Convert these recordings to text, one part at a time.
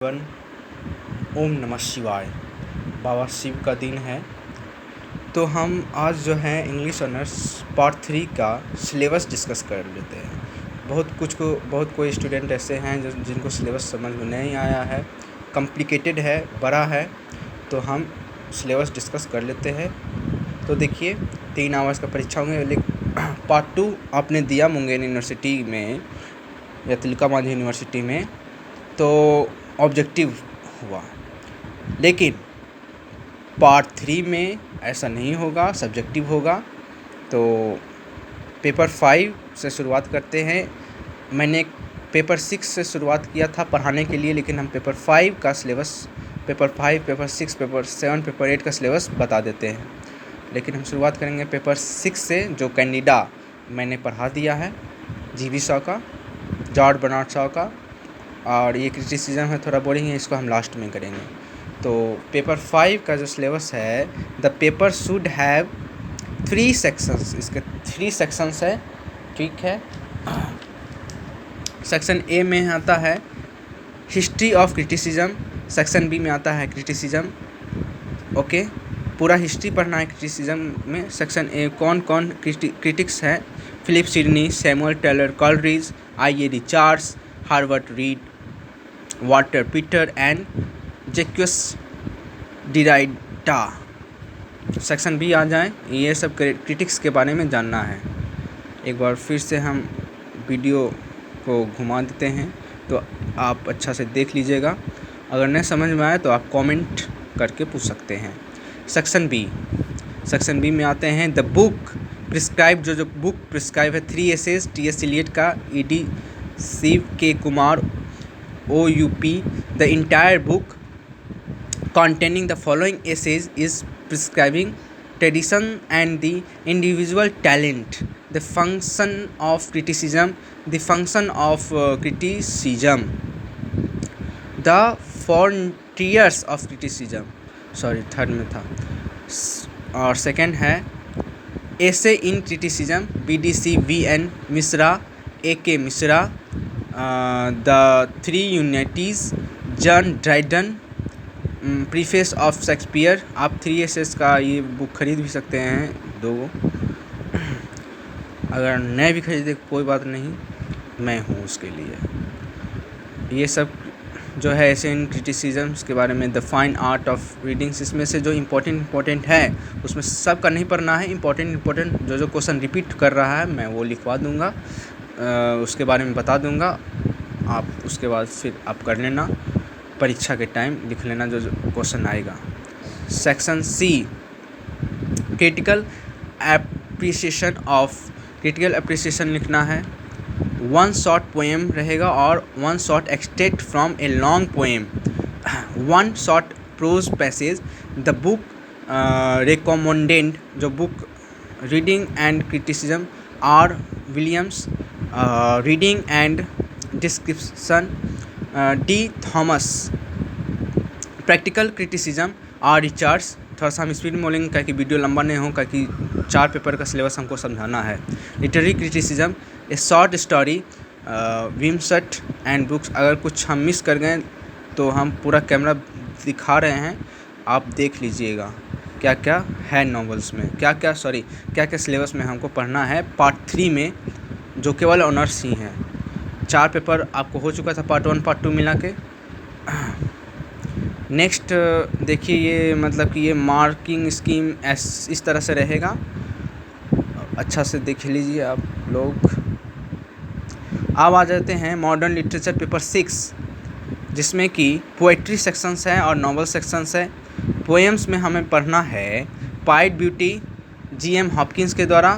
One ohm नमः शिवाय। बाबा शिव का दिन है, तो हम आज जो है इंग्लिश ऑनर्स पार्ट 3 का सिलेबस डिस्कस कर लेते हैं। बहुत कोई स्टूडेंट ऐसे हैं जिनको सिलेबस समझ में नहीं आया है, कॉम्प्लिकेटेड है, बड़ा है, तो हम सिलेबस डिस्कस कर लेते हैं। तो देखिए 3 आवर्स का परीक्षा होंगे, लेकिन पार्ट 2 आपने दिया मुंगेर यूनिवर्सिटी में या तिलका मांझी यूनिवर्सिटी में, तो ऑब्जेक्टिव हुआ। लेकिन पार्ट 3 में ऐसा नहीं होगा, सब्जेक्टिव होगा। तो पेपर 5 से शुरुआत करते हैं। मैंने पेपर 6 से शुरुआत किया था पढ़ाने के लिए, लेकिन हम पेपर 5 का syllabus, paper 5, paper 6, paper 7, paper 8 का सिलेबस बता देते हैं। लेकिन हम शुरुआत करेंगे पेपर 6 से, जो कैंडिडा मैंने पढ़ा दिया है, जीवी शॉ का, जॉर्ज बर्नार्ड शॉ का। और ये क्रिटिसिज्म है, थोड़ा बोरिंग है, इसको हम लास्ट में करेंगे। तो पेपर 5 का जो सिलेबस है, the paper should have 3 sections. इसके 3 सेक्शंस है, ठीक है। सेक्शन ए में आता है history of criticism, section B में आता है क्रिटिसिज्म। ओके, पूरा हिस्ट्री पढ़ना है क्रिटिसिज्म में। सेक्शन ए कौन कौन क्रिटिक्स हैं: Philip Sidney, Samuel Taylor Coleridge, I A Richards, Herbert Read, Walter Pater and Jacques Derrida. Section B आ जाए, ये सब क्रिटिक्स के बारे में जानना है। एक बार फिर से हम वीडियो को घुमा देते हैं, तो आप अच्छा से देख लीजिएगा। अगर नहीं समझ में आए तो आप कमेंट करके पूछ सकते हैं। सेक्शन बी में आते हैं द बुक प्रिस्क्राइब। जो बुक प्रिस्क्राइब है 3 एसेज टी.एस. इलियट का, ई.डी. शिव के Kumar, OUP. The entire book containing the following essays is prescribing tradition and the individual talent, the function of criticism, the frontiers of criticism, sorry third में था। और second है essay in criticism, BDC VN Mishra, AK Mishra, the 3 unities, John Dryden, preface of Shakespeare. आप 3 assess का ये book खरीद भी सकते हैं, 2। अगर नहीं भी खरीदे कोई बात नहीं, मैं हूँ उसके लिए। ये सब जो है ऐसे इन क्रिटिसिज्म्स के बारे में, the fine art of readings. इसमें से जो इम्पोर्टेंट है, उसमें सबका नहीं पढ़ना है। इम्पोर्टेंट जो क्वेश्चन रिपीट कर रहा है, मैं वो लिखवा दूँगा, उसके बारे में बता दूंगा। आप उसके बाद फिर आप कर लेना, परीक्षा के टाइम लिख लेना जो क्वेश्चन आएगा। सेक्शन सी क्रिटिकल एप्रिसिएशन लिखना है। 1 शॉर्ट पोएम रहेगा और 1 short extract from a long poem, 1 short prose passage. The book recommended, जो book reading and criticism, R Williams, reading and description, D Thomas. Practical criticism, R Richards. थोड़ा सा हम speed में बोलेंगे ताकि वीडियो लंबा नहीं हो, क्योंकि 4 पेपर का सिलेबस हमको समझाना है। Literary criticism, a short story, Wimsatt and Brooks. अगर कुछ हम मिस कर गए तो हम पूरा कैमरा दिखा रहे हैं, आप देख लीजिएगा क्या क्या है नॉवेल्स में, क्या क्या सिलेबस में हमको पढ़ना है पार्ट 3 में, जो केवल ऑनर्स ही हैं। 4 पेपर आपको हो चुका था, पार्ट 1 पार्ट 2 मिला के। नेक्स्ट देखिए, ये मतलब कि ये मार्किंग स्कीम इस तरह से रहेगा, अच्छा से देख लीजिए आप लोग। अब आ जाते हैं मॉडर्न लिटरेचर पेपर 6, जिसमें कि पोएट्री सेक्शंस हैं और नॉवल सेक्शंस है। पोएम्स में हमें पढ़ना है पाइट ब्यूटी, GM हॉपकिंस के द्वारा।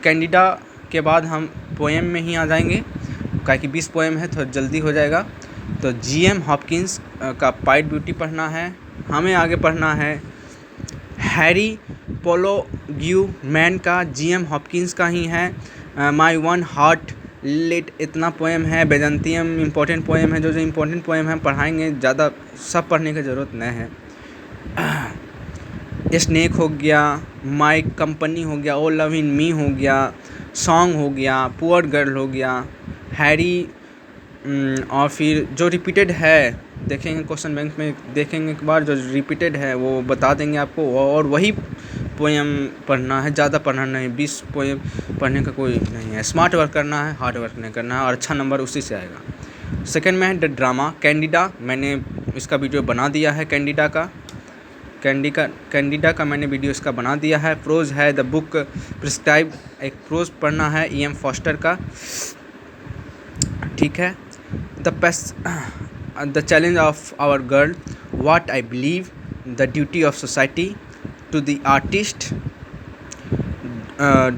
कैंडिडा के बाद हम पोएम में ही आ जाएंगे, क्योंकि 20 पोएम है, थोड़ा जल्दी हो जाएगा। तो GM हॉपकिंस का पाइट ब्यूटी पढ़ना है। हमें आगे पढ़ना है हैरी पोलोग्यू मैन का, GM हॉपकिंस का ही है। माई वन हार्ट लेट, इतना पोएम है। बेजंतियम इम्पोर्टेंट पोएम है, जो इम्पोर्टेंट पोएम है पढ़ाएंगे, ज़्यादा सब पढ़ने की ज़रूरत नहीं है। स्नेक हो गया, माई कंपनी हो गया, ओ लव इन मी हो गया, सॉन्ग हो गया, पुअर गर्ल हो गया, हैरी और फिर जो रिपीटेड है देखेंगे क्वेश्चन बैंक में, देखेंगे एक बार जो रिपीटेड है वो बता देंगे आपको, और वही पोएम पढ़ना है, ज़्यादा पढ़ना नहीं, 20 पोएम पढ़ने का कोई नहीं है। स्मार्ट वर्क करना है, हार्ड वर्क नहीं करना है, और अच्छा नंबर उसी से आएगा। सेकंड में है द ड्रामा कैंडिडा, मैंने इसका वीडियो बना दिया है। कैंडिडा का मैंने वीडियो इसका बना दिया है। प्रोज है द बुक प्रिस्क्राइब, एक प्रोज पढ़ना है E.M. फॉस्टर का, ठीक है। The challenge of our girl, what I believe, the duty of society to the artist,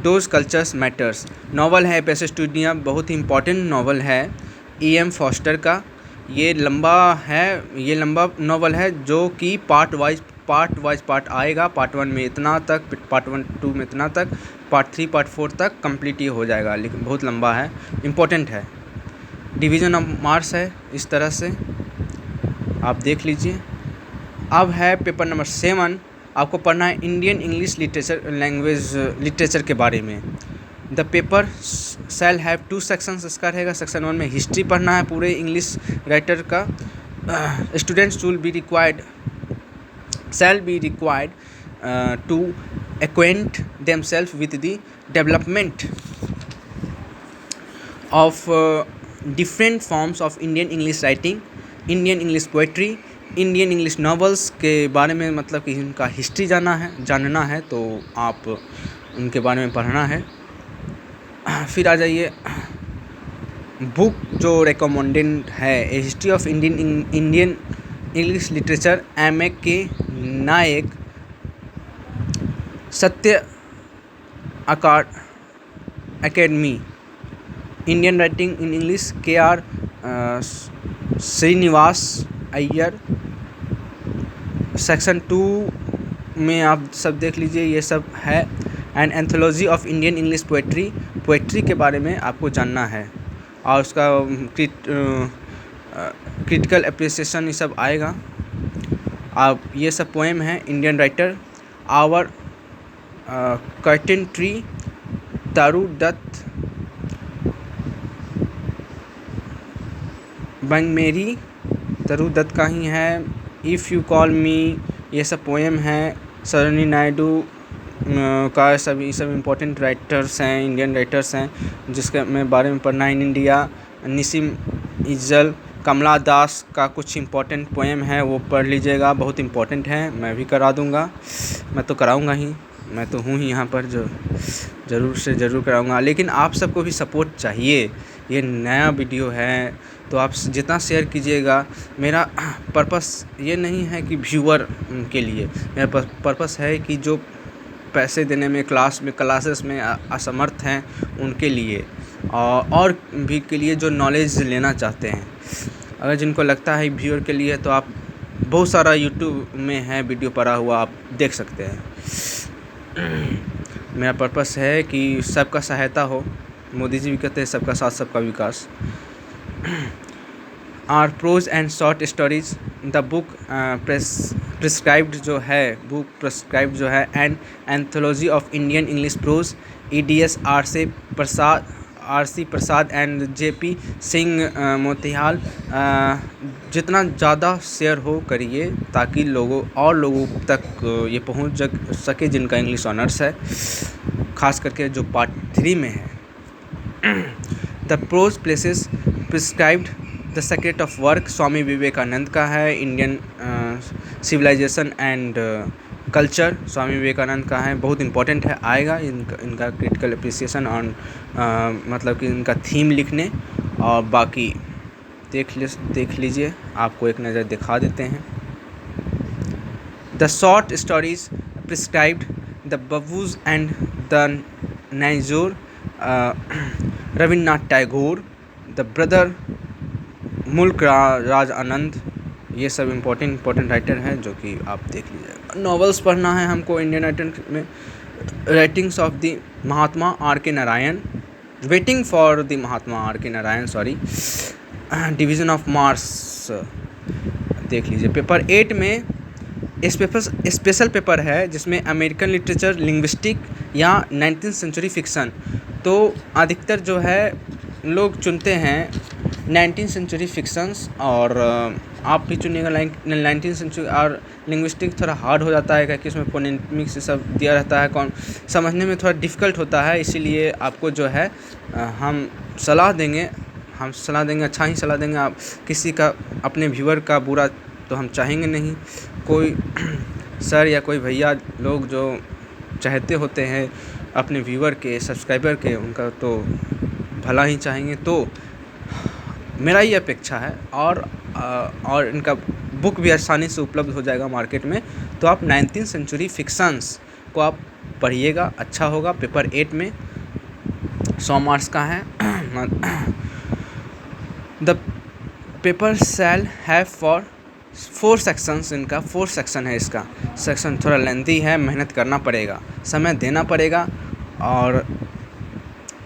those cultures matters. Novel है पेस स्टूडिया, बहुत ही इम्पॉर्टेंट नॉवल है E.M. फॉस्टर का। ये लंबा नॉवल है जो कि पार्ट वाइज पार्ट आएगा। पार्ट 1 में इतना तक, पार्ट 1 2 में इतना तक, पार्ट 3 पार्ट 4 तक कंप्लीट ही हो जाएगा, लेकिन बहुत लंबा है, इम्पोर्टेंट है। डिवीज़न ऑफ मार्स है, इस तरह से आप देख लीजिए। अब है पेपर नंबर 7, आपको पढ़ना है इंडियन इंग्लिश लिटरेचर के बारे में। The paper shall have 2 sections, इसका रहेगा। सेक्शन 1 में हिस्ट्री पढ़ना है पूरे इंग्लिश राइटर का। Students shall be required to acquaint themselves with the development of different forms of Indian English writing, Indian English poetry, Indian English novels के बारे में, मतलब कि इनका हिस्ट्री जानना है तो आप उनके बारे में पढ़ना है। फिर आ जाइए बुक जो रिकमेंडेड है, a history of Indian English literature, M.A.K. Naik, Satya Academy, Indian writing in English, K.R. Srinivasa Iyer. Section 2 में आप सब देख लीजिए, ये सब है। And anthology of Indian English poetry के बारे में आपको जानना है, और उसका क्रिटिकल एप्रिसिएशन ये सब आएगा। आप ये सब पोएम है। Indian writer our curtain tree, Toru Dutt, बंगमेरी तरु दत्त का ही है। इफ़ यू कॉल मी, ये सब पोएम है। सरोजिनी नायडू का सब इम्पोर्टेंट राइटर्स हैं, इंडियन राइटर्स हैं, जिसके में बारे में पढ़ना है। इन इंडिया, निसिम इज़ल, कमला दास का कुछ इम्पोर्टेंट पोएम है, वो पढ़ लीजिएगा, बहुत इम्पोर्टेंट है। मैं भी करा दूँगा, मैं तो कराऊँगा ही, मैं तो हूँ ही यहाँ पर जो ज़रूर से ज़रूर कराऊँगा। लेकिन आप सबको भी सपोर्ट चाहिए, ये नया वीडियो है तो आप जितना शेयर कीजिएगा। मेरा पर्पस ये नहीं है कि व्यूअर के लिए, मेरा पर्पस है कि जो पैसे देने में क्लासेस में असमर्थ हैं उनके लिए, और भी के लिए जो नॉलेज लेना चाहते हैं। अगर जिनको लगता है व्यूअर के लिए, तो आप बहुत सारा यूट्यूब में है वीडियो पड़ा हुआ, आप देख सकते हैं। मेरा पर्पस है कि सबका सहायता हो। मोदी जी भी कहते हैं सबका साथ सबका विकास। R prose and short stories, the book prescribed जो है and anthology of Indian English prose, EDS R C Prasad and JP Singh Motilal. जितना ज़्यादा शेयर हो करिए, ताकि लोगों तक ये पहुंच सके जिनका इंग्लिश ऑनर्स है, ख़ास करके जो पार्ट 3 में है। The prose places prescribed, the secret of work, Swami Vivekananda का है। Indian civilisation and culture, Swami Vivekananda का है, बहुत इंपॉर्टेंट है, आएगा इनका क्रिटिकल एप्रिसिएशन ऑन, मतलब कि इनका थीम लिखने। और बाकी देख लीजिए, आपको एक नज़र दिखा देते हैं। The short stories prescribed, the Babus and the Nayanjore, Rabindranath Tagore, the brother Mulk Raj आनंद। ये सब इम्पोर्टेंट राइटर हैं जो कि आप देख लीजिए। नॉवेल्स पढ़ना है हमको इंडियन राइटर में, writings of the Mahatma R.K. Narayan, waiting for the Mahatma R.K. Narayan, sorry. Division of Mars देख लीजिए। पेपर 8 में स्पेशल पेपर है, जिसमें अमेरिकन लिटरेचर, लिंग्विस्टिक या 19th सेंचुरी फिक्सन। तो अधिकतर जो है लोग चुनते हैं 19th सेंचुरी फिक्शंस और आप भी चुनिएगा 19th सेंचुरी। और लिंग्विस्टिक थोड़ा हार्ड हो जाता है क्योंकि इसमें फोनेमिक्स से सब दिया रहता है, कौन समझने में थोड़ा डिफ़िकल्ट होता है। इसीलिए आपको जो है हम सलाह देंगे अच्छा ही सलाह देंगे। आप किसी का अपने व्यूअर का बुरा तो हम चाहेंगे नहीं। कोई सर या कोई भैया लोग जो चाहते होते हैं अपने व्यूअर के, सब्सक्राइबर के, उनका तो भला ही चाहेंगे। तो मेरा ये अपेक्षा है। और इनका बुक भी आसानी से उपलब्ध हो जाएगा मार्केट में। तो आप 19th सेंचुरी फिक्शंस को आप पढ़िएगा, अच्छा होगा। पेपर 8 में 100 मार्क्स का है। The paper shall have for 4 sections, इनका 4 सेक्शन है। इसका सेक्शन थोड़ा लेंथी है, मेहनत करना पड़ेगा, समय देना पड़ेगा। और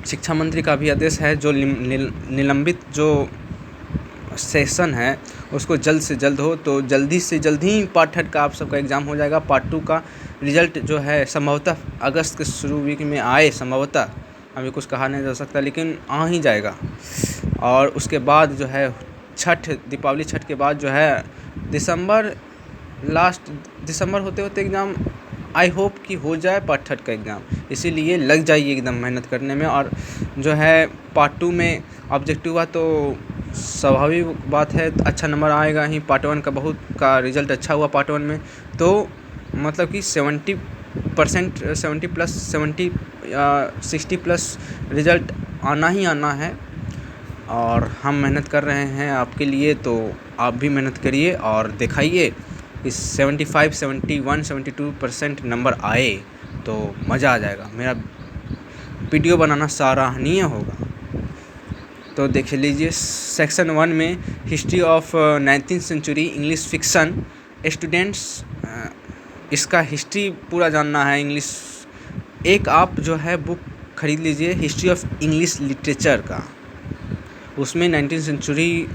शिक्षा मंत्री का भी आदेश है जो निलंबित जो सेशन है उसको जल्द से जल्द हो। तो जल्दी से जल्द ही पार्ट 3 का आप सबका एग्ज़ाम हो जाएगा। पार्ट 2 का रिजल्ट जो है संभवतः अगस्त के शुरू वीक में आए, संभवतः, अभी कुछ कहा नहीं जा सकता, लेकिन आ ही जाएगा। और उसके बाद जो है दीपावली छठ के बाद जो है लास्ट दिसंबर होते होते एग्ज़ाम आई होप कि हो जाए पार्ट 3 का एग्ज़ाम। इसीलिए लग जाइए एकदम मेहनत करने में। और जो है पार्ट 2 में ऑब्जेक्टिव हुआ तो स्वाभाविक बात है अच्छा नंबर आएगा ही। पार्ट 1 का बहुत का रिज़ल्ट अच्छा हुआ पार्ट 1 में, तो मतलब कि 70% 60 प्लस रिज़ल्ट आना ही आना है। और हम मेहनत कर रहे हैं आपके लिए, तो आप भी मेहनत करिए और दिखाइए। इस 75, 71, 72% नंबर आए तो मज़ा आ जाएगा। मेरा वीडियो बनाना सराहनीय होगा। तो देख लीजिए सेक्शन 1 में history of 19th century English fiction students, इसका हिस्ट्री पूरा जानना है इंग्लिश। एक आप जो है बुक खरीद लीजिए हिस्ट्री ऑफ इंग्लिश लिटरेचर का। उसमें 19th सेंचुरी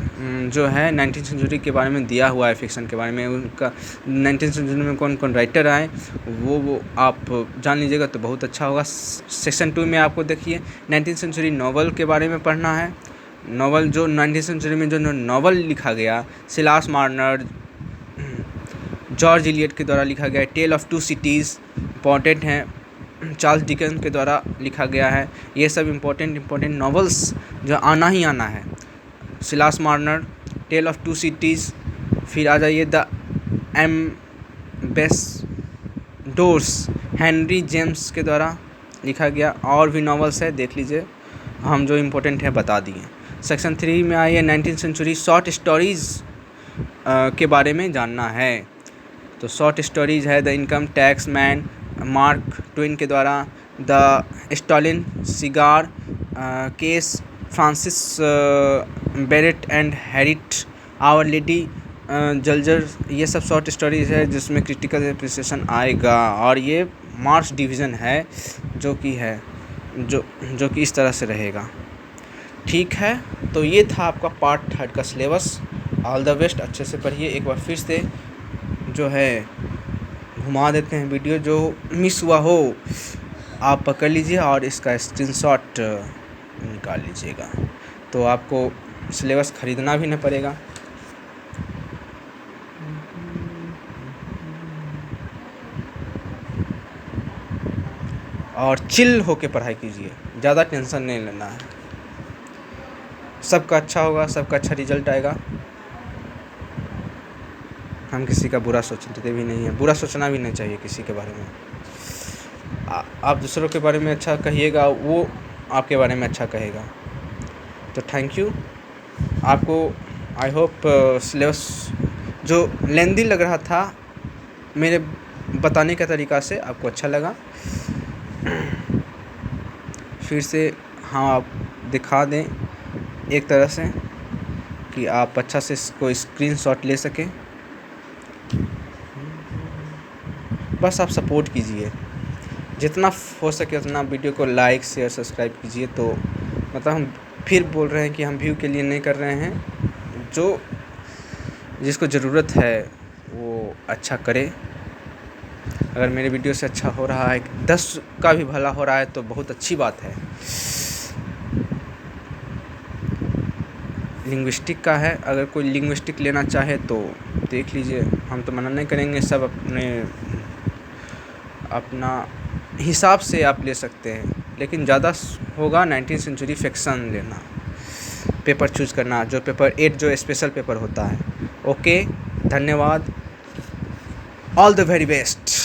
जो है 19th सेंचुरी के बारे में दिया हुआ है, फिक्शन के बारे में। उनका 19th सेंचुरी में कौन कौन राइटर आए वो आप जान लीजिएगा तो बहुत अच्छा होगा। सेक्शन 2 में आपको देखिए 19th सेंचुरी नॉवल के बारे में पढ़ना है। नॉवल जो 19th सेंचुरी में जो नॉवल लिखा गया, सिलास मार्नर, जॉर्ज इलियट के द्वारा लिखा गया। Tale of two cities important है, चार्ल्स डिकेंस के द्वारा लिखा गया है। ये सब इम्पोर्टेंट नॉवेल्स जो आना ही आना है। Silas Marner, tale of two cities. फिर आ जाइए द एम्बेसडर्स, हेनरी जेम्स के द्वारा लिखा गया। और भी नॉवेल्स है, देख लीजिए, हम जो इम्पोर्टेंट है बता दिए। सेक्शन 3 में आइए 19th सेंचुरी शॉर्ट स्टोरीज़ के बारे में जानना है। तो शॉर्ट स्टोरीज़ है the income tax man, Mark Twain के द्वारा। The stolen cigar case, Francis Bret and Harte, our lady juggler. ये सब शॉर्ट स्टोरीज़ है जिसमें क्रिटिकल एप्रिसिएशन आएगा। और ये मार्क्स डिवीज़न है जो कि इस तरह से रहेगा। ठीक है, तो ये था आपका पार्ट 3 का सिलेबस। ऑल द बेस्ट, अच्छे से पढ़िए। एक बार फिर से जो है घुमा देते हैं वीडियो, जो मिस हुआ हो आप पकड़ लीजिए और इसका स्क्रीनशॉट निकाल लीजिएगा, तो आपको सिलेबस ख़रीदना भी नहीं पड़ेगा। और चिल होके पढ़ाई कीजिए, ज़्यादा टेंशन नहीं लेना है। सबका अच्छा होगा, सबका अच्छा रिजल्ट आएगा। हम किसी का बुरा सोचते भी नहीं है, बुरा सोचना भी नहीं चाहिए किसी के बारे में। आप दूसरों के बारे में अच्छा कहिएगा, वो आपके बारे में अच्छा कहेगा। तो थैंक यू आपको। आई होप सिलेबस जो लेंदी लग रहा था मेरे बताने का तरीका से आपको अच्छा लगा। फिर से हाँ आप दिखा दें एक तरह से कि आप अच्छा से इसको स्क्रीनशॉट ले सकें। बस आप सपोर्ट कीजिए, जितना हो सके उतना वीडियो को लाइक शेयर सब्सक्राइब कीजिए। तो मतलब हम फिर बोल रहे हैं कि हम व्यू के लिए नहीं कर रहे हैं, जो जिसको ज़रूरत है वो अच्छा करे। अगर मेरे वीडियो से अच्छा हो रहा है, 10 का भी भला हो रहा है तो बहुत अच्छी बात है। लिंग्विस्टिक का है। अगर कोई लिंग्विस्टिक लेना चाहे तो देख लीजिए, हम तो मना नहीं करेंगे, सब अपना हिसाब से आप ले सकते हैं, लेकिन ज़्यादा होगा 19th सेंचुरी फिक्शन लेना, पेपर चूज़ करना, जो पेपर 8 जो स्पेशल पेपर होता है। ओके, धन्यवाद, ऑल द वेरी बेस्ट।